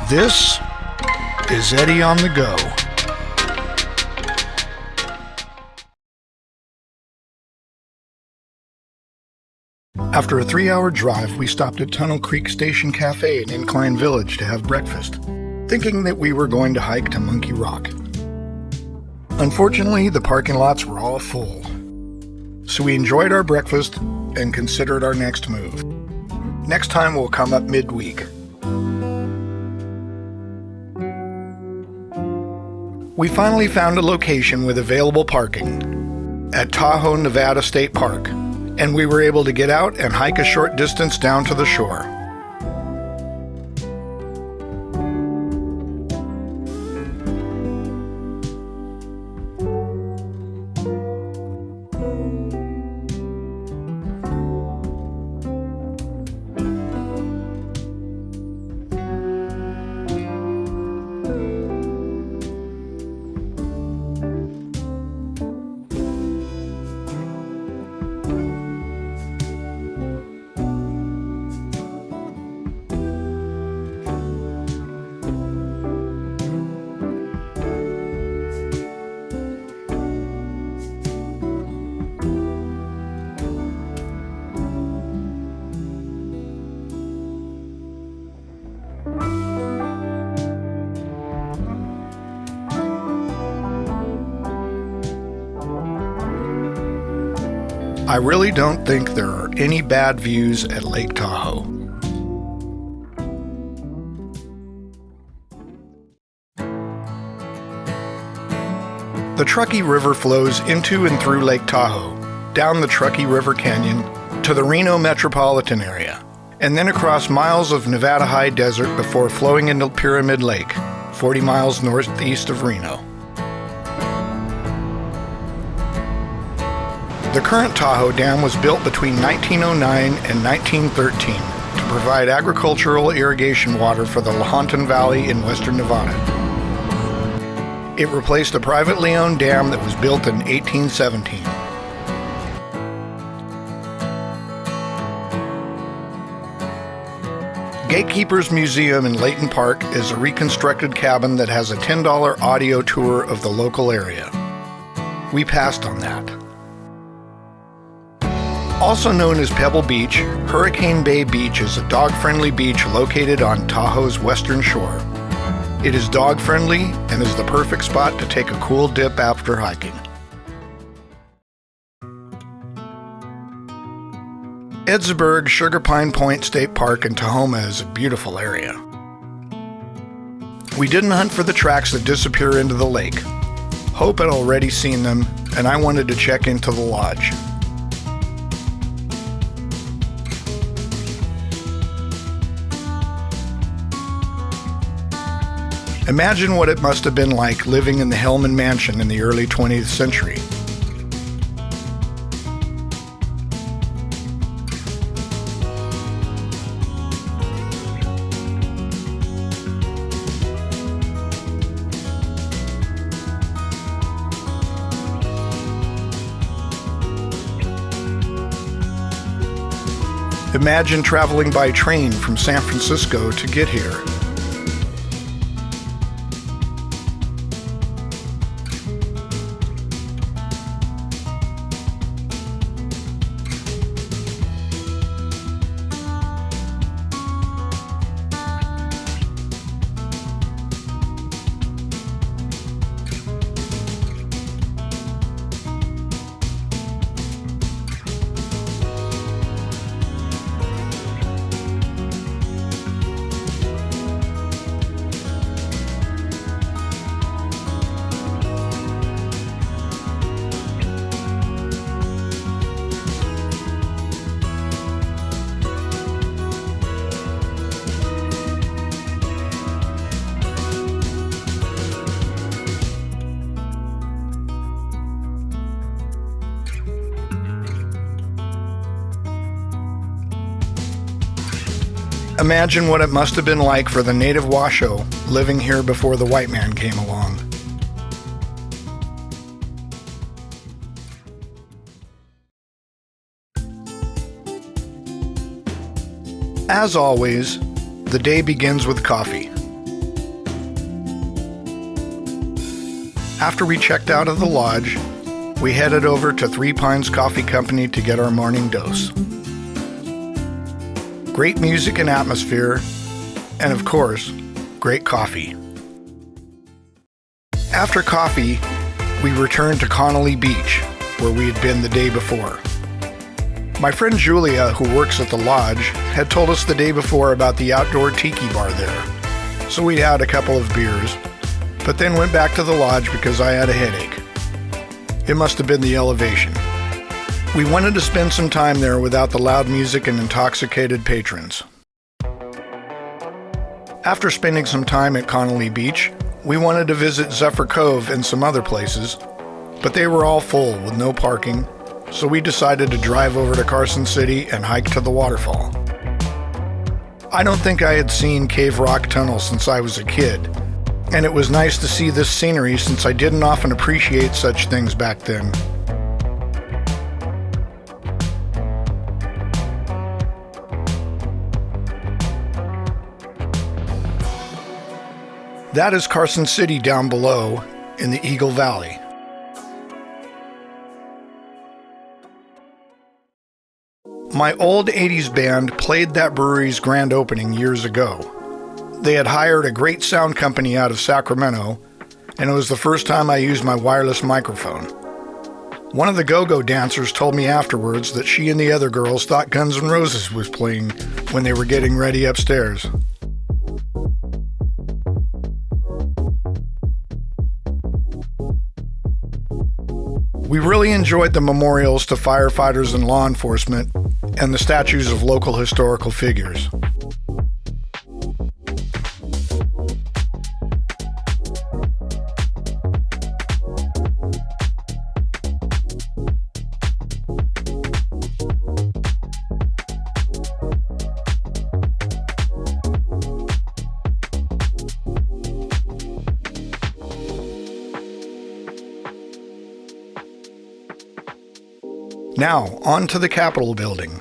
This is Eddie on the Go. After a 3-hour drive, we stopped at Tunnel Creek Station Cafe in Incline Village to have breakfast, thinking that we were going to hike to Monkey Rock. Unfortunately, the parking lots were all full, so we enjoyed our breakfast and considered our next move. Next time we'll come up midweek. We finally found a location with available parking at Tahoe-Nevada State Park, and we were able to get out and hike a short distance down to the shore. I really don't think there are any bad views at Lake Tahoe. The Truckee River flows into and through Lake Tahoe, down the Truckee River Canyon to the Reno metropolitan area, and then across miles of Nevada high desert before flowing into Pyramid Lake, 40 miles northeast of Reno. The current Tahoe Dam was built between 1909 and 1913 to provide agricultural irrigation water for the Lahontan Valley in western Nevada. It replaced a privately owned dam that was built in 1817. Gatekeepers Museum in Layton Park is a reconstructed cabin that has a $10 audio tour of the local area. We passed on that. Also known as Pebble Beach, Hurricane Bay Beach is a dog-friendly beach located on Tahoe's western shore. It is dog-friendly and is the perfect spot to take a cool dip after hiking. Edsburg Sugar Pine Point State Park in Tahoma is a beautiful area. We didn't hunt for the tracks that disappear into the lake. Hope had already seen them, and I wanted to check into the lodge. Imagine what it must have been like living in the Hellman Mansion in the early 20th century. Imagine traveling by train from San Francisco to get here. Imagine what it must have been like for the native Washoe living here before the white man came along. As always, the day begins with coffee. After we checked out of the lodge, we headed over to Three Pines Coffee Company to get our morning dose. Great music and atmosphere, and of course, great coffee. After coffee, we returned to Connolly Beach, where we had been the day before. My friend Julia, who works at the lodge, had told us the day before about the outdoor tiki bar there, so we had a couple of beers, but then went back to the lodge because I had a headache. It must have been the elevation. We wanted to spend some time there without the loud music and intoxicated patrons. After spending some time at Connolly Beach, we wanted to visit Zephyr Cove and some other places, but they were all full with no parking, so we decided to drive over to Carson City and hike to the Waterfall. I don't think I had seen Cave Rock Tunnel since I was a kid, and it was nice to see this scenery since I didn't often appreciate such things back then. That is Carson City down below in the Eagle Valley. My old 80s band played that brewery's grand opening years ago. They had hired a great sound company out of Sacramento, and it was the first time I used my wireless microphone. One of the go-go dancers told me afterwards that she and the other girls thought Guns N' Roses was playing when they were getting ready upstairs. We really enjoyed the memorials to firefighters and law enforcement and the statues of local historical figures. Now, on to the Capitol building.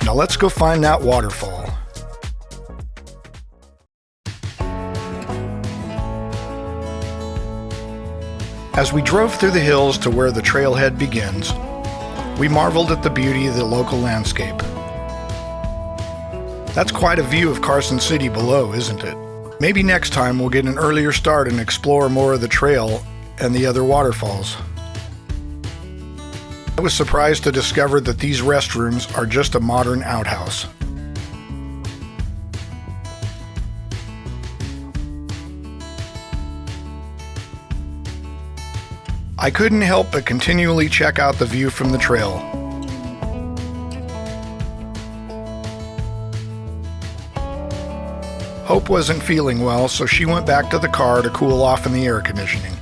Now let's go find that waterfall. As we drove through the hills to where the trailhead begins, we marveled at the beauty of the local landscape. That's quite a view of Carson City below, isn't it? Maybe next time we'll get an earlier start and explore more of the trail and the other waterfalls. I was surprised to discover that these restrooms are just a modern outhouse. I couldn't help but continually check out the view from the trail. Hope wasn't feeling well, so she went back to the car to cool off in the air conditioning.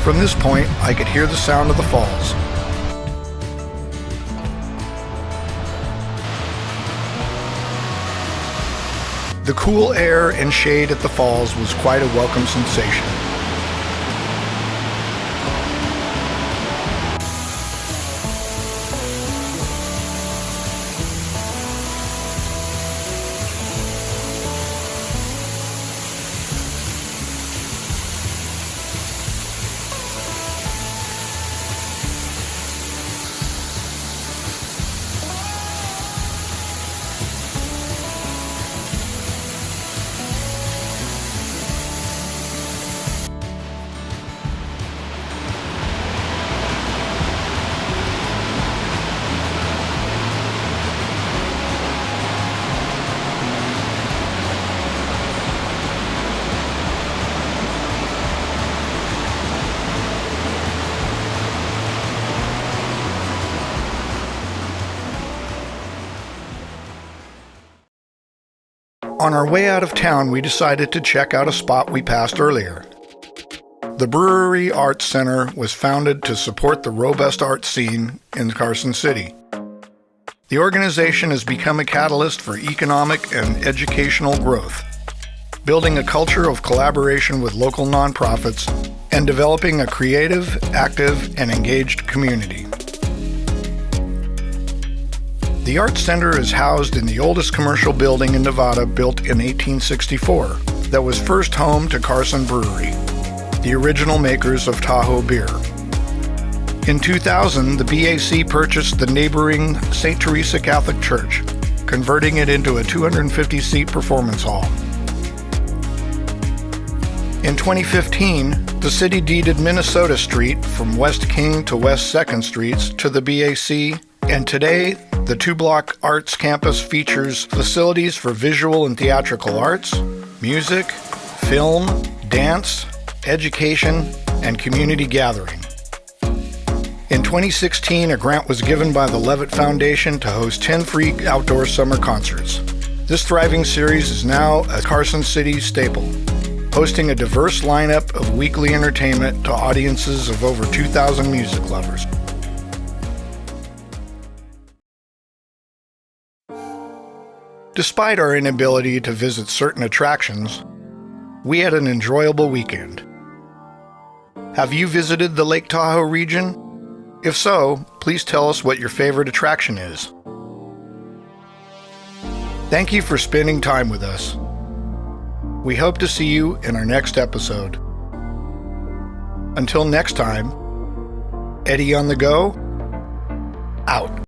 From this point, I could hear the sound of the falls. The cool air and shade at the falls was quite a welcome sensation. On our way out of town, we decided to check out a spot we passed earlier. The Brewery Arts Center was founded to support the robust art scene in Carson City. The organization has become a catalyst for economic and educational growth, building a culture of collaboration with local nonprofits and developing a creative, active, and engaged community. The Arts Center is housed in the oldest commercial building in Nevada, built in 1864, that was first home to Carson Brewery, the original makers of Tahoe beer. In 2000, the BAC purchased the neighboring St. Teresa Catholic Church, converting it into a 250-seat performance hall. In 2015, the city deeded Minnesota Street from West King to West 2nd Streets to the BAC, and today, the two-block arts campus features facilities for visual and theatrical arts, music, film, dance, education, and community gathering. In 2016, a grant was given by the Levitt Foundation to host 10 free outdoor summer concerts. This thriving series is now a Carson City staple, hosting a diverse lineup of weekly entertainment to audiences of over 2,000 music lovers. Despite our inability to visit certain attractions, we had an enjoyable weekend. Have you visited the Lake Tahoe region? If so, please tell us what your favorite attraction is. Thank you for spending time with us. We hope to see you in our next episode. Until next time, Eddie on the Go, out.